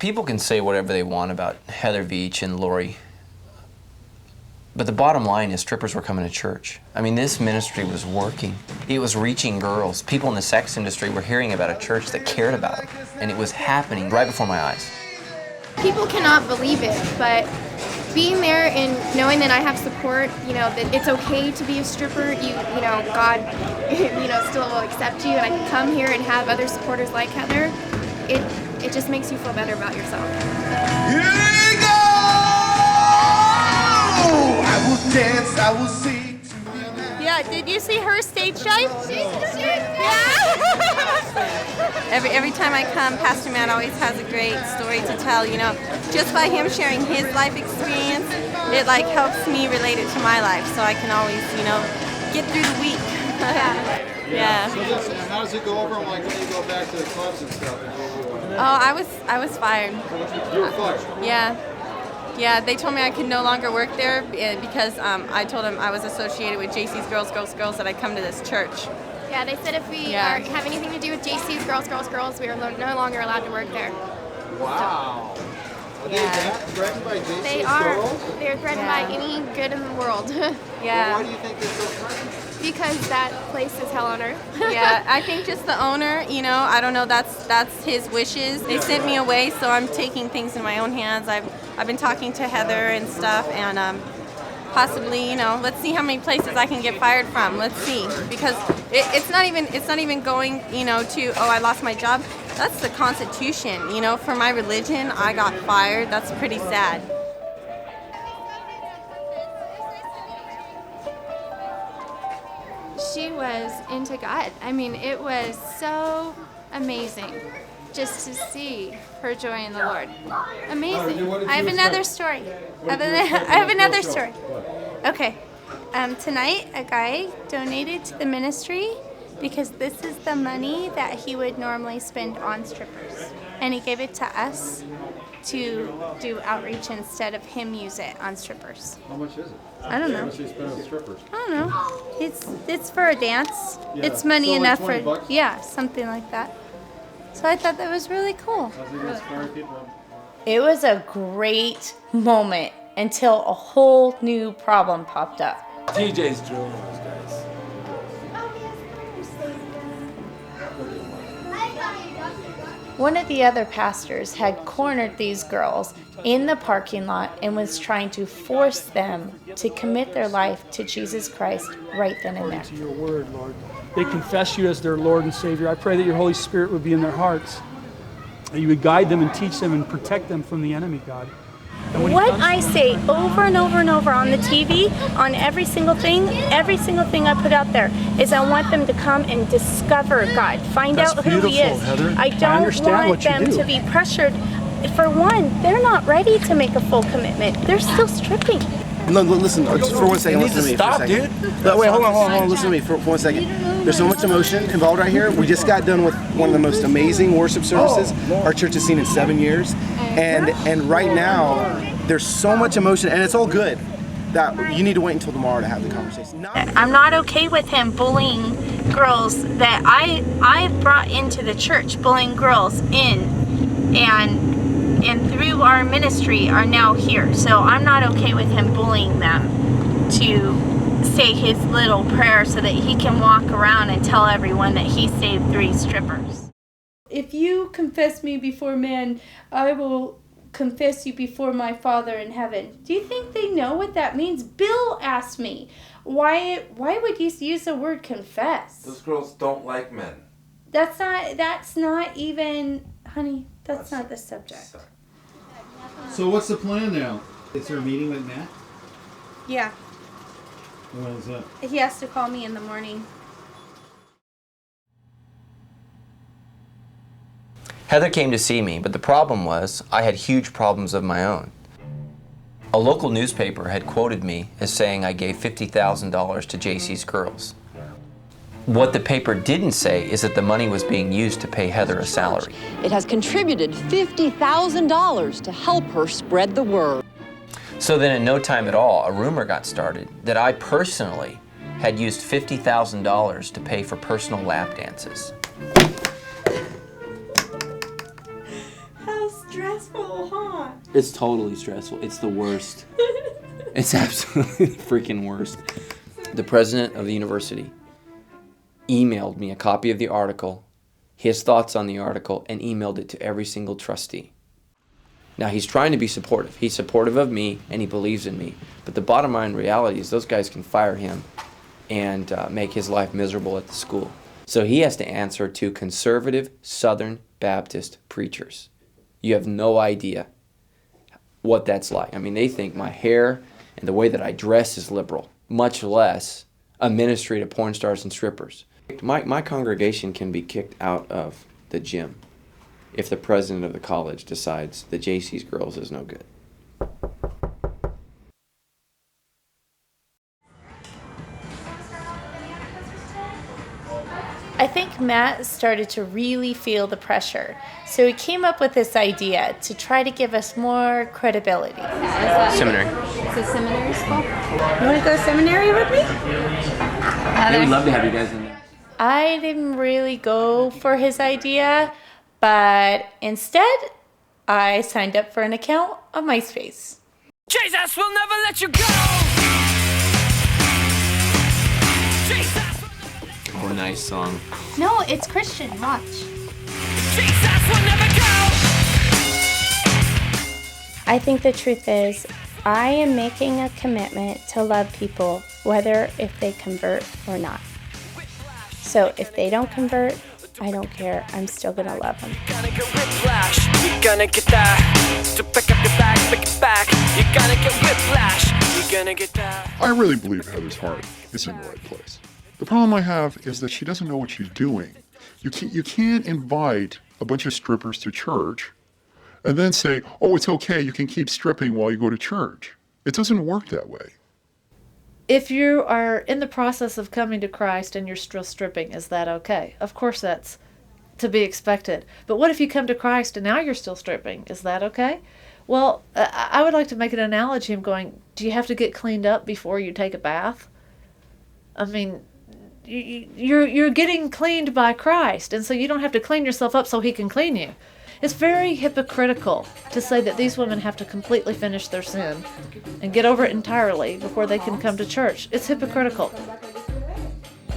People can say whatever they want about Heather Veitch and Lori, but the bottom line is strippers were coming to church. I mean, this ministry was working. It was reaching girls. People in the sex industry were hearing about a church that cared about it, and it was happening right before my eyes. People cannot believe it, but being there and knowing that I have support, you know, that it's okay to be a stripper, you know, God, you know, still will accept you, and I can come here and have other supporters like Heather, it just makes you feel better about yourself. Here we go! I will dance, I will sing. Yeah, did you see her stage dive? Yeah. every time I come, Pastor Matt always has a great story to tell, you know. Just by him sharing his life experience, it like helps me relate it to my life, so I can always, you know, get through the week. Yeah. So listen, how does it go over like when you go back to the clubs and stuff? Oh, I was fired. You were fired? Yeah. Yeah, they told me I could no longer work there because I told them I was associated with JC's Girls, that I'd come to this church. Yeah, they said if we have anything to do with JC's Girls, we are no longer allowed to work there. Wow. Are they threatened by JC's They are. Girls? They're threatened by any good in the world. Yeah. Why do you think they're so threatened? Because that place is hell on earth. Yeah, I think just the owner, you know, I don't know, that's his wishes. They sent me away, so I'm taking things in my own hands. I've been talking to Heather and stuff, and possibly, you know, let's see how many places I can get fired from. Let's see, because it's not even going, you know, to I lost my job. That's the Constitution, you know. For my religion, I got fired. That's pretty sad. She was into God. I mean, it was so amazing just to see her joy in the Lord. Amazing. I have another story. I have another story. Okay. Tonight, a guy donated to the ministry because this is the money that he would normally spend on strippers. And he gave it to us to do outreach instead of him use it on strippers. How much is it? I don't know. How much do you spend on strippers? I don't know. It's for a dance. Yeah. It's money So like enough 20 for bucks? yeah, something like that. So I thought that was really cool. How's it inspire people? It was a great moment until a whole new problem popped up. TJ's drilling those guys. One of the other pastors had cornered these girls in the parking lot and was trying to force them to commit their life to Jesus Christ right then and there. To your word, Lord. They confess you as their Lord and Savior. I pray that your Holy Spirit would be in their hearts, that you would guide them and teach them and protect them from the enemy, God. What I say over and over and over on the TV, on every single thing I put out there, is I want them to come and discover God, find That's out who He beautiful, is. Heather. I don't understand want what you them do. to be pressured. For one, they're not ready to make a full commitment. They're still stripping. No, listen, just for 1 second, You listen to need me to for a stop, second. dude. But wait, hold on, listen to me for 1 second. There's so much emotion involved right here. We just got done with one of the most amazing worship services our church has seen in 7 years. And right now, there's so much emotion, and it's all good, that you need to wait until tomorrow to have the conversation. I'm not okay with him bullying girls that I've brought into the church, bullying girls in, and through our ministry are now here. So I'm not okay with him bullying them to say his little prayer so that he can walk around and tell everyone that he saved 3 strippers. If you confess me before man, I will confess you before my Father in heaven. Do you think they know what that means? Bill asked me, why would you use the word confess? Those girls don't like men. That's not even, honey, that's not the subject. So what's the plan now? Is there a meeting with Matt? Yeah, When is that? he has to call me in the morning. Heather came to see me, but the problem was I had huge problems of my own. A local newspaper had quoted me as saying I gave $50,000 to JC's Girls. What the paper didn't say is that the money was being used to pay Heather a salary. It has contributed $50,000 to help her spread the word. So then in no time at all, a rumor got started that I personally had used $50,000 to pay for personal lap dances. How stressful It's totally stressful. It's the worst. It's absolutely the freaking worst. The president of the university emailed me a copy of the article, his thoughts on the article, and emailed it to every single trustee. Now, he's trying to be supportive. He's supportive of me, and he believes in me. But the bottom line reality is those guys can fire him and make his life miserable at the school. So he has to answer to conservative Southern Baptist preachers. You have no idea what that's like. I mean, they think my hair and the way that I dress is liberal, much less a ministry to porn stars and strippers. My congregation can be kicked out of the gym if the president of the college decides that JC's Girls is no good. I think Matt started to really feel the pressure, so he came up with this idea to try to give us more credibility. Seminary. It's a seminary school. You want to go to seminary with me? They would love to have you guys in there. I didn't really go for his idea, but instead, I signed up for an account on MySpace. Jesus will never let you go. Oh, nice song. No, it's Christian. Watch. Jesus will never go. I think the truth is, I am making a commitment to love people, whether if they convert or not. So if they don't convert, I don't care. I'm still gonna love them. You're gonna get whiplash. You're gonna get that. So pick up your bag, pick it back. You're gonna get whiplash. You're gonna get that. I really believe Heather's heart is in the right place. The problem I have is that she doesn't know what she's doing. You can't invite a bunch of strippers to church and then say, oh, it's okay, you can keep stripping while you go to church. It doesn't work that way. If you are in the process of coming to Christ and you're still stripping, is that okay? Of course that's to be expected. But what if you come to Christ and now you're still stripping? Is that okay? Well, I would like to make an analogy of going, do you have to get cleaned up before you take a bath? I mean, you're getting cleaned by Christ, and so you don't have to clean yourself up so he can clean you. It's very hypocritical to say that these women have to completely finish their sin and get over it entirely before they can come to church. It's hypocritical.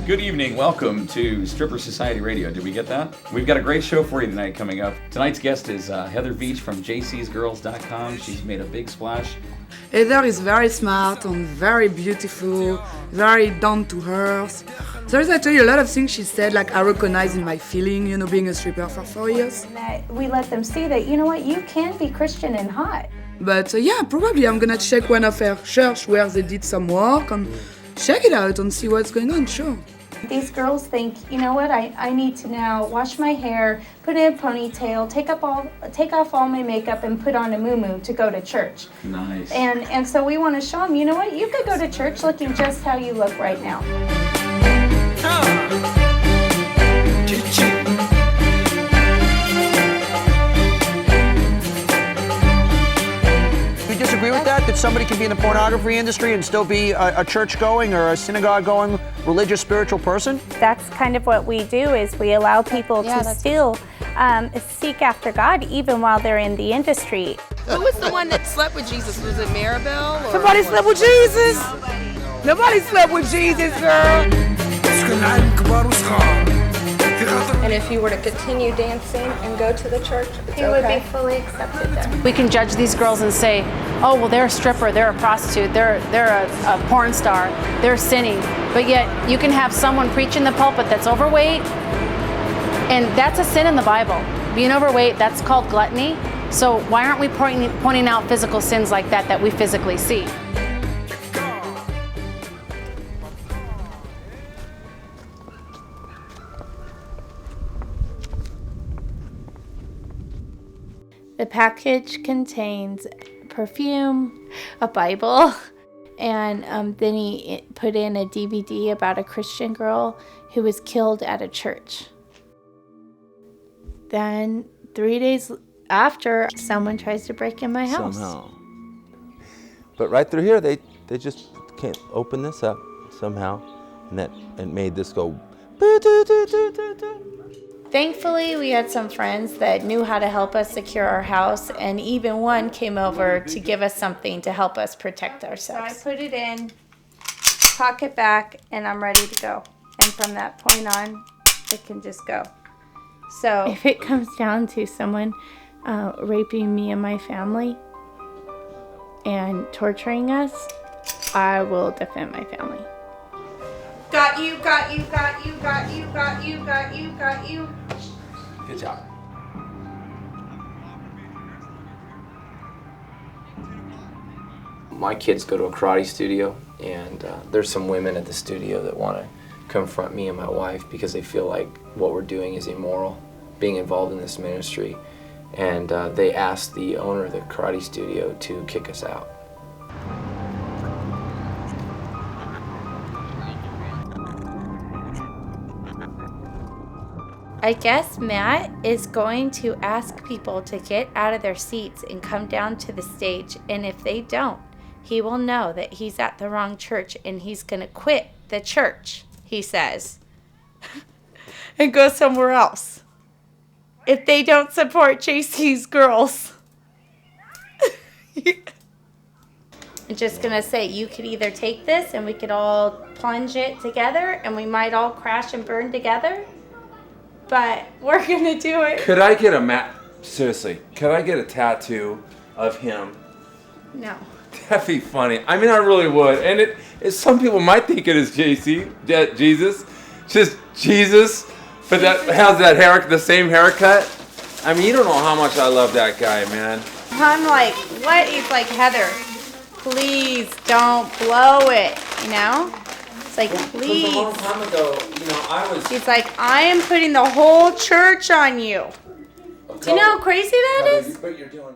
Good evening. Welcome to Stripper Society Radio. Did we get that? We've got a great show for you tonight coming up. Tonight's guest is Heather Veitch from jcsgirls.com. She's made a big splash. Heather is very smart and very beautiful, very down to earth. There's actually a lot of things she said, like I recognize in my feeling, being a stripper for 4 years. We let them see that, you know what, you can be Christian and hot. But yeah, probably I'm gonna check one of her church where they did some work and check it out and see what's going on, sure. These girls think, you know what, I need to now wash my hair, put in a ponytail, take off all my makeup and put on a muumuu to go to church. Nice. And so we want to show them, you know what, you could go to church looking just how you look right now. You disagree with that? That somebody can be in the pornography industry and still be a church-going or a synagogue-going religious spiritual person? That's kind of what we do, is we allow people to still seek after God even while they're in the industry. Who was the one that slept with Jesus? Was it Maribel? Or Somebody slept with Jesus? Nobody slept with Jesus, girl. And if you were to continue dancing and go to the church, He would be fully accepted there. We can judge these girls and say, oh, well, they're a stripper, they're a prostitute, they're a porn star, they're sinning. But yet you can have someone preach in the pulpit that's overweight, and that's a sin in the Bible. Being overweight, that's called gluttony. So why aren't we pointing out physical sins like that we physically see? The package contains perfume, a Bible, and then he put in a DVD about a Christian girl who was killed at a church. Then 3 days after, someone tries to break in my house. Somehow. But right through here, they just can't open this up somehow, and it made this go. Thankfully, we had some friends that knew how to help us secure our house, and even one came over to give us something to help us protect ourselves. So I put it in, pocket back, and I'm ready to go. And from that point on, it can just go. So if it comes down to someone raping me and my family and torturing us, I will defend my family. Got you, got you, got you, got you, got you, got you, got you. Good job. My kids go to a karate studio, and there's some women at the studio that want to confront me and my wife because they feel like what we're doing is immoral, being involved in this ministry. And they asked the owner of the karate studio to kick us out. I guess Matt is going to ask people to get out of their seats and come down to the stage, and if they don't, he will know that he's at the wrong church and he's going to quit the church, he says, and go somewhere else if they don't support JC's girls. I'm just going to say, you could either take this and we could all plunge it together and we might all crash and burn together, but we're going to do it. Could I get seriously, could I get a tattoo of him? No. That'd be funny. I mean, I really would. And some people might think it is Jesus, just Jesus, but that has that the same haircut. I mean, you don't know how much I love that guy, man. I'm like, what? He's like, Heather, please don't blow it, you know? It's like, please. A long time ago, I was... He's like, I am putting the whole church on you. Do you know how crazy that is? But you're doing